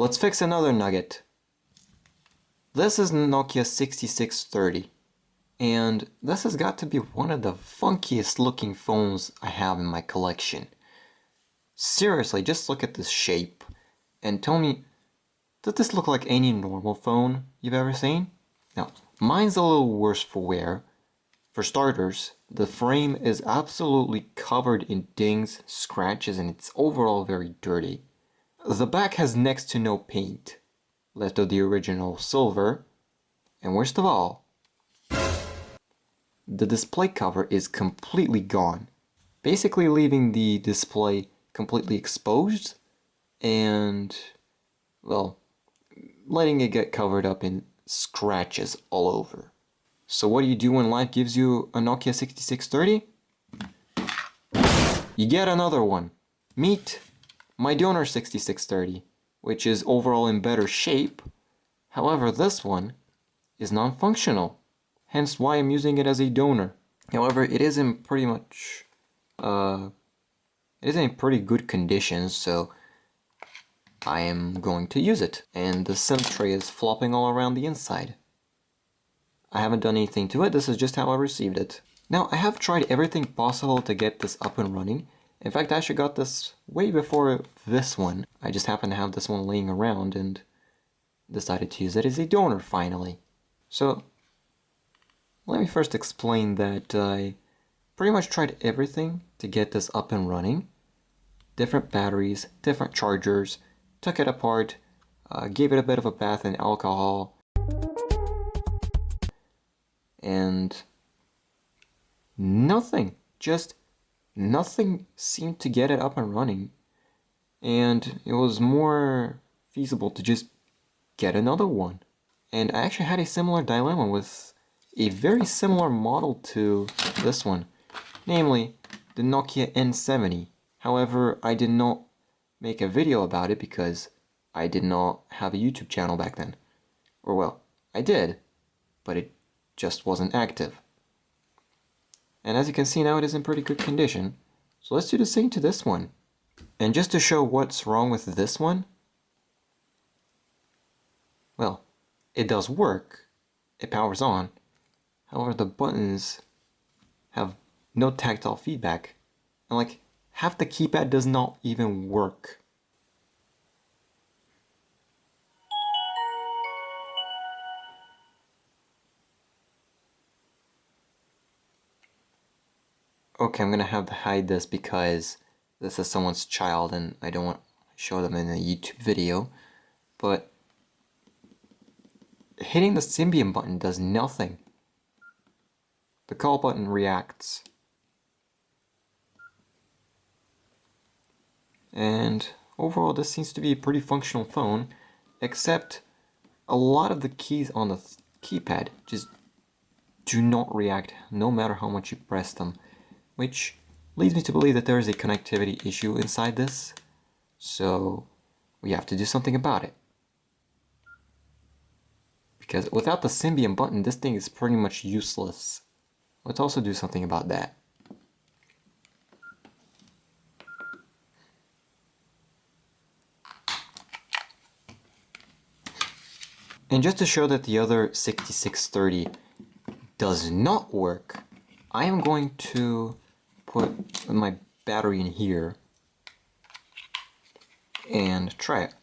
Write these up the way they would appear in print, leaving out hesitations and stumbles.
Let's fix another nugget. This is Nokia 6630, and this has got to be one of the funkiest looking phones I have in my collection. Seriously, just look at this shape and tell me, does this look like any normal phone you've ever seen? Now, mine's a little worse for wear. For starters, the frame is absolutely covered in dings, scratches, and it's overall very dirty. The back has next to no paint, left of the original silver, and worst of all, the display cover is completely gone, basically leaving the display completely exposed and, well, letting it get covered up in scratches all over. So what do you do when life gives you a Nokia 6630? You get another one. Meet my donor 6630, which is overall in better shape. However, this one is non-functional, hence why I'm using it as a donor. However, it is in pretty much, it is in pretty good condition, so I am going to use it. And the SIM tray is flopping all around the inside. I haven't done anything to it, this is just how I received it. Now, I have tried everything possible to get this up and running. In fact, I actually got this way before this one. I just happened to have this one laying around and decided to use it as a donor finally. So, let me first explain that I pretty much tried everything to get this up and running. Different batteries, different chargers, took it apart, gave it a bit of a bath in alcohol, and nothing, just nothing seemed to get it up and running. And it was more feasible to just get another one. And I actually had a similar dilemma with a very similar model to this one, namely the Nokia N70. However, I did not make a video about it because I did not have a YouTube channel back then. Or well, I did, but it just wasn't active. And as you can see now, it is in pretty good condition. So let's do the same to this one. And just to show what's wrong with this one, well, it does work. It powers on. However, the buttons have no tactile feedback. And like, half the keypad does not even work. Okay, I'm gonna have to hide this because this is someone's child and I don't want to show them in a YouTube video. But hitting the Symbian button does nothing. The call button reacts. And overall, this seems to be a pretty functional phone, except a lot of the keys on the keypad just do not react no matter how much you press them, which leads me to believe that there is a connectivity issue inside this, so we have to do something about it. Because without the Symbian button, this thing is pretty much useless. Let's also do something about that. And just to show that the other 6630 does not work, I am going to put my battery in here and try it.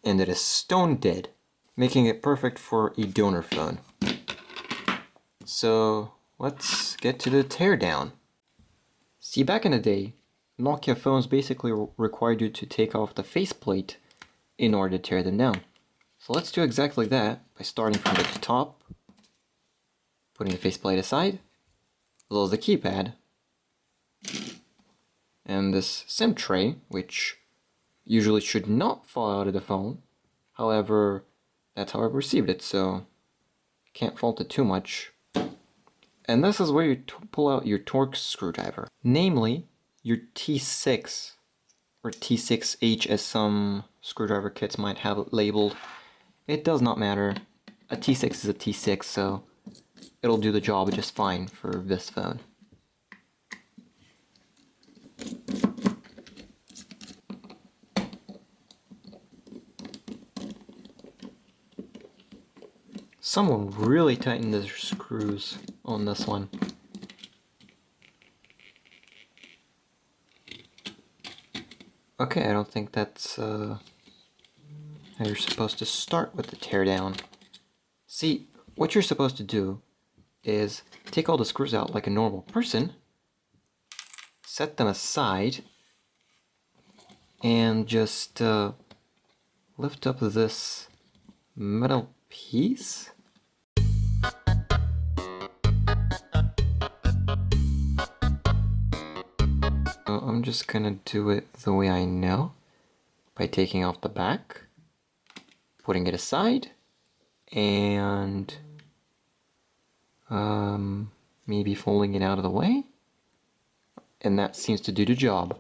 And it is stone dead, making it perfect for a donor phone. So let's get to the teardown. See, back in the day, Nokia phones basically required you to take off the faceplate in order to tear them down. So let's do exactly that by starting from the top, putting the faceplate aside, as well as the keypad, and this SIM tray, which usually should not fall out of the phone. However, that's how I received it, so can't fault it too much. And this is where you pull out your Torx screwdriver, namely your T6 or T6H as some screwdriver kits might have it labeled. It does not matter. A T6 is a T6, so it'll do the job just fine for this phone. Someone really tightened their screws on this one. Okay, I don't think that's how you're supposed to start with the teardown. See, what you're supposed to do is take all the screws out like a normal person, set them aside, and just lift up this metal piece. I'm just gonna do it the way I know, by taking off the back, putting it aside, and maybe folding it out of the way, and that seems to do the job.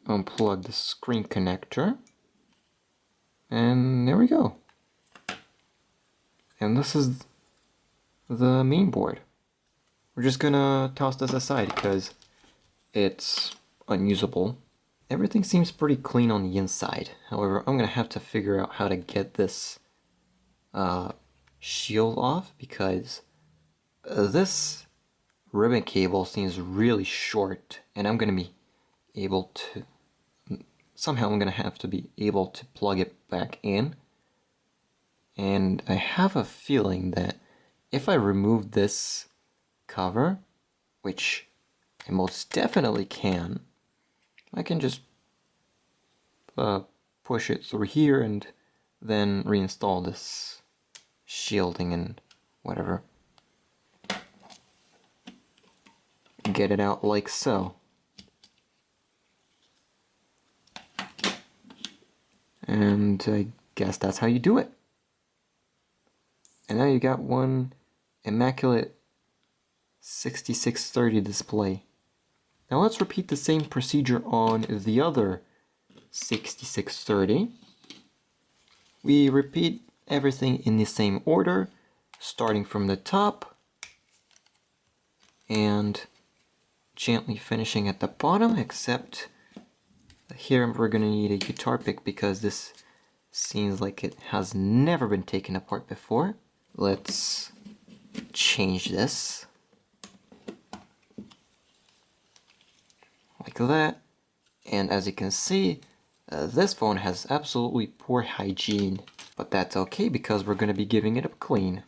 Unplug the screen connector, and there we go. And this is the main board. We're just gonna toss this aside because it's unusable. Everything seems pretty clean on the inside. However, I'm gonna have to figure out how to get this shield off, because this ribbon cable seems really short, and I'm gonna be able to somehow I'm gonna have to be able to plug it back in. And I have a feeling that if I remove this cover, which I most definitely can, I can just push it through here and then reinstall this shielding and whatever. Get it out like so. And I guess that's how you do it. And now you got one immaculate 6630 display. Now let's repeat the same procedure on the other 6630. We repeat everything in the same order, starting from the top and gently finishing at the bottom, except here we're going to need a guitar pick because this seems like it has never been taken apart before. Let's change this like that, and as you can see, this phone has absolutely poor hygiene, but that's okay because we're going to be giving it a clean.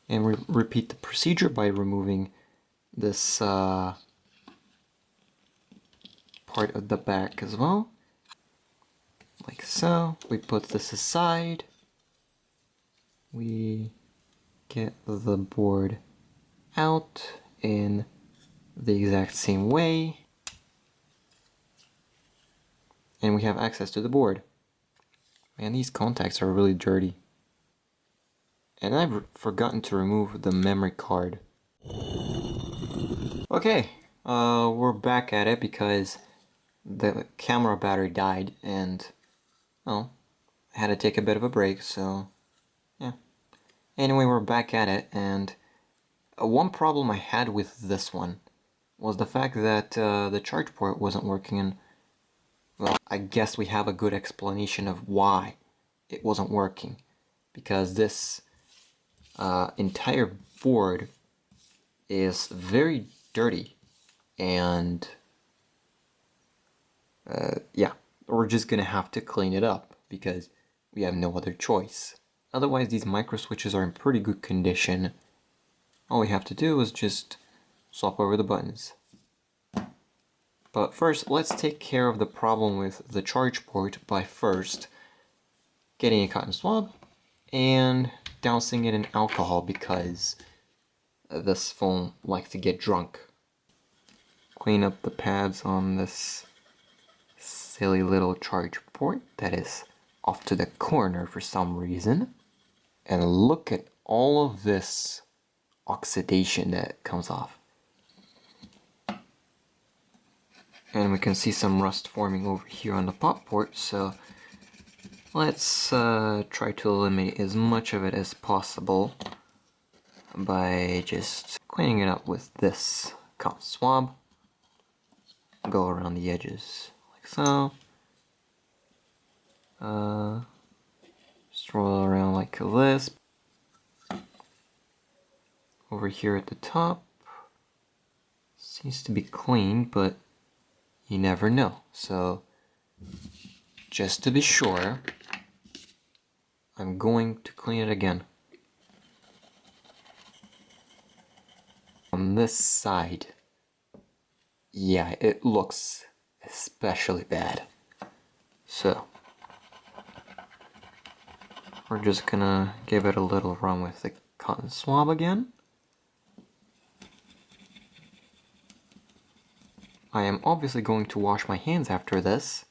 And repeat the procedure by removing this part of the back as well. Like so. We put this aside. We get the board out in the exact same way. And we have access to the board. Man, these contacts are really dirty. And I've forgotten to remove the memory card. Okay, we're back at it because the camera battery died and, well, I had to take a bit of a break, so yeah. Anyway, we're back at it, and one problem I had with this one was the fact that the charge port wasn't working, and, well, I guess we have a good explanation of why it wasn't working. Because this entire board is very dirty, and yeah, we're just gonna have to clean it up because we have no other choice. Otherwise, these micro switches are in pretty good condition. All we have to do is just swap over the buttons. But first, let's take care of the problem with the charge port by first getting a cotton swab and dousing it in alcohol because this phone likes to get drunk. Clean up the pads on this silly little charge port that is off to the corner for some reason. And look at all of this oxidation that comes off. And we can see some rust forming over here on the pop port, so let's try to eliminate as much of it as possible by just cleaning it up with this cotton swab. Go around the edges like so. Just roll around like this. Over here at the top. Seems to be clean, but you never know. So, just to be sure, I'm going to clean it again. On this side, yeah, it looks especially bad. So, we're just gonna give it a little run with the cotton swab again. I am obviously going to wash my hands after this,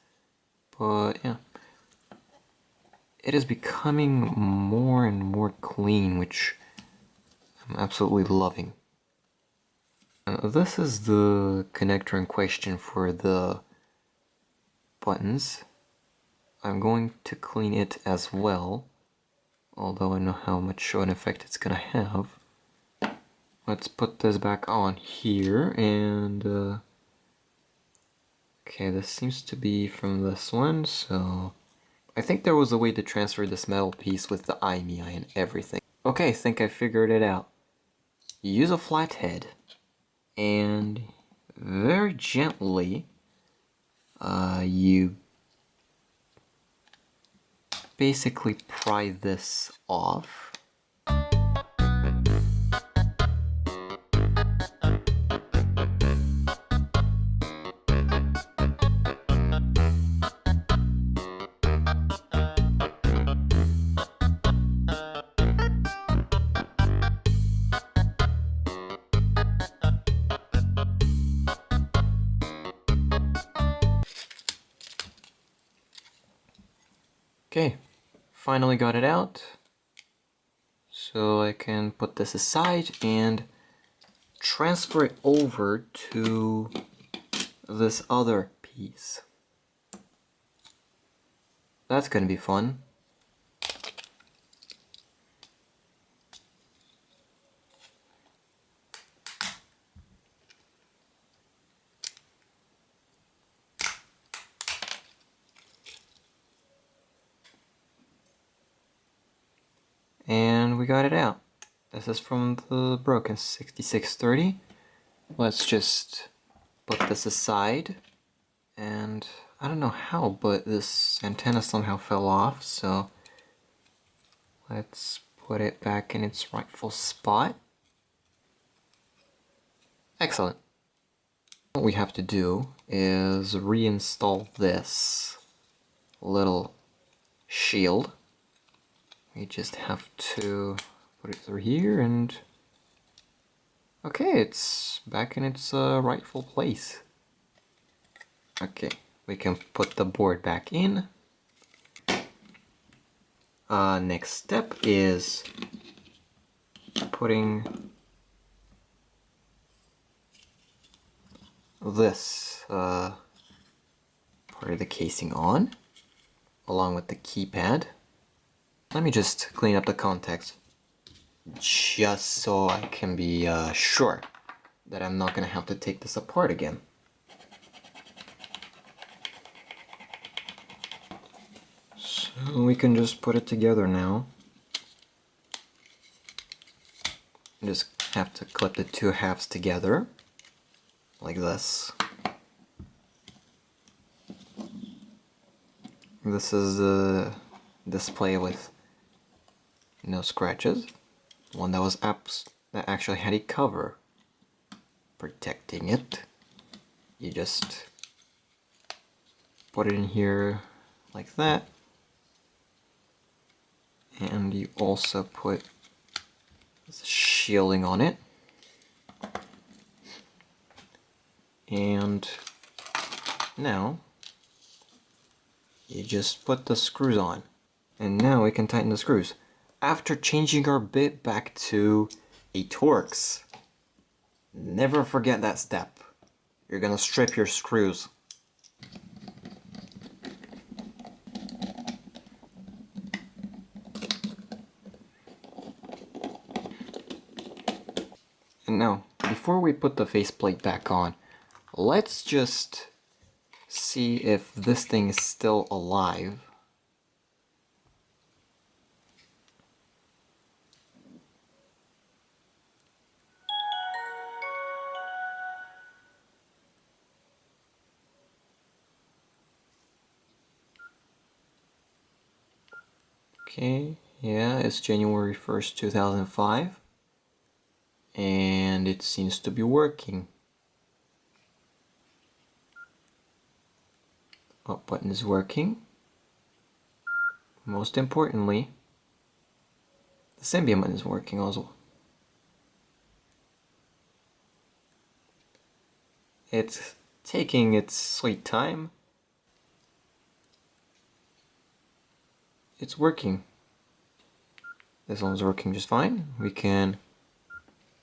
but yeah. It is becoming more and more clean, which I'm absolutely loving. This is the connector in question for the buttons. I'm going to clean it as well, although I know how much of an effect it's gonna have. Let's put this back on here, and okay, this seems to be from this one, so I think there was a way to transfer this metal piece with the IMEI and everything. Okay, I think I figured it out. You use a flathead, and very gently, you basically pry this off. Okay, finally got it out. So I can put this aside and transfer it over to this other piece. That's gonna be fun. And we got it out. This is from the broken 6630. Let's just put this aside. And I don't know how, but this antenna somehow fell off, so let's put it back in its rightful spot. Excellent. What we have to do is reinstall this little shield. We just have to put it through here and okay, it's back in its rightful place. Okay, we can put the board back in. Next step is putting this part of the casing on, along with the keypad. Let me just clean up the contacts, just so I can be sure that I'm not gonna have to take this apart again. So we can just put it together now. Just have to clip the two halves together, like this. This is the display with no scratches. One that was that actually had a cover protecting it. You just put it in here like that, and you also put this shielding on it, and now you just put the screws on, and now we can tighten the screws after changing our bit back to a Torx. Never forget that step. You're gonna strip your screws. before we put the faceplate back on, let's just see if this thing is still alive. Okay, yeah, it's January 1st, 2005, and it seems to be working. Up button is working. Most importantly, the Symbian button is working also. It's taking its sweet time. It's working. This one's working just fine. We can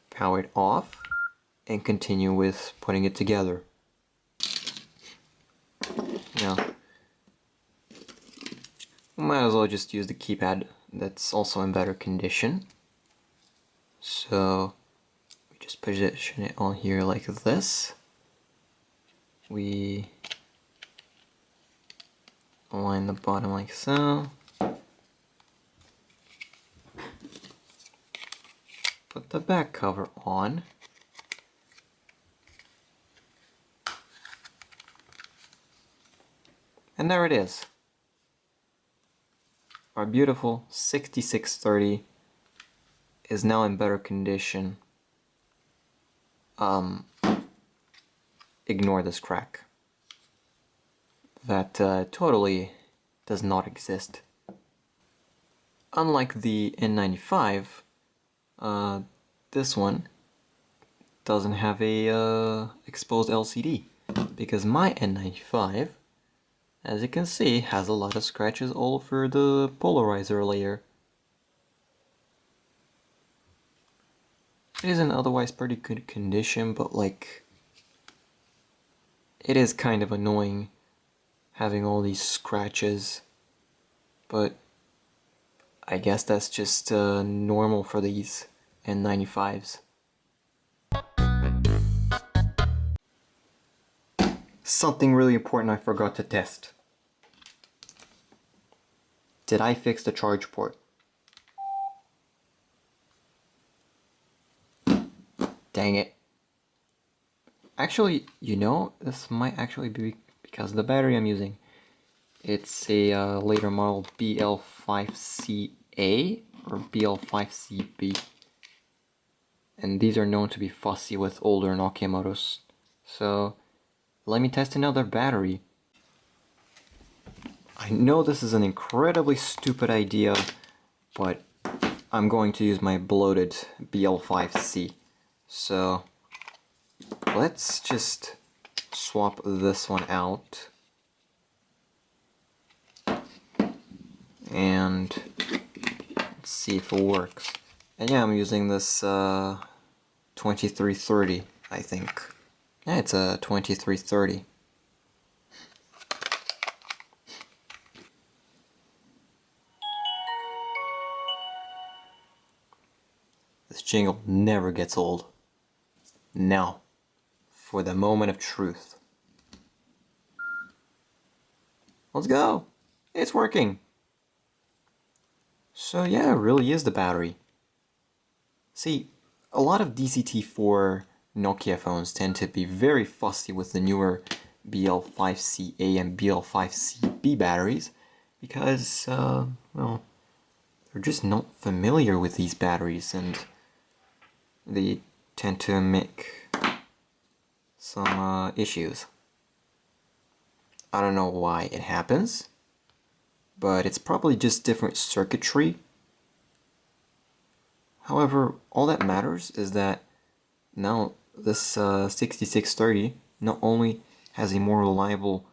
power it off and continue with putting it together. Now, we might as well just use the keypad that's also in better condition. So we just position it on here like this. We align the bottom like so. Put the back cover on. And there it is. Our beautiful 6630 is now in better condition. Ignore this crack. That totally does not exist. Unlike the N95, this one doesn't have a exposed LCD, because my N95, as you can see, has a lot of scratches all over the polarizer layer. It is in otherwise pretty good condition, but like, it is kind of annoying having all these scratches, but I guess that's just normal for these N95s. Something really important I forgot to test. Did I fix the charge port? Dang it. Actually, you know, this might actually be because of the battery I'm using. It's a later model BL5CA or BL5CB. And these are known to be fussy with older Nokia models. So let me test another battery. I know this is an incredibly stupid idea, but I'm going to use my bloated BL5C. So let's just swap this one out. And let's see if it works. And yeah, I'm using this 2330, I think. Yeah, it's a 2330. This jingle never gets old. Now, for the moment of truth. Let's go! It's working! So yeah, it really is the battery. See, a lot of DCT4 Nokia phones tend to be very fussy with the newer BL5CA and BL5CB batteries because, well, they're just not familiar with these batteries and they tend to make some issues. I don't know why it happens, but it's probably just different circuitry. However, all that matters is that now this 6630 not only has a more reliable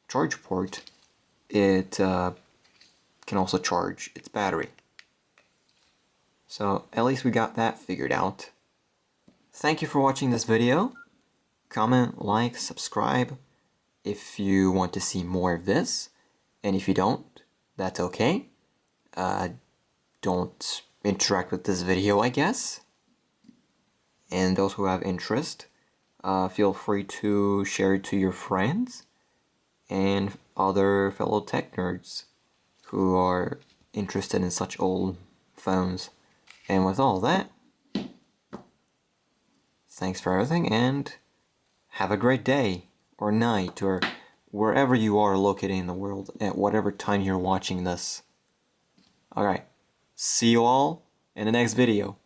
charge port, it can also charge its battery. So at least we got that figured out. Thank you for watching this video. Comment, like, subscribe if you want to see more of this. And if you don't, that's okay. Don't interact with this video, I guess. and those who have interest, feel free to share it to your friends and other fellow tech nerds who are interested in such old phones. And with all that, thanks for everything and have a great day or night or wherever you are located in the world at whatever time you're watching this. Alright, see you all in the next video.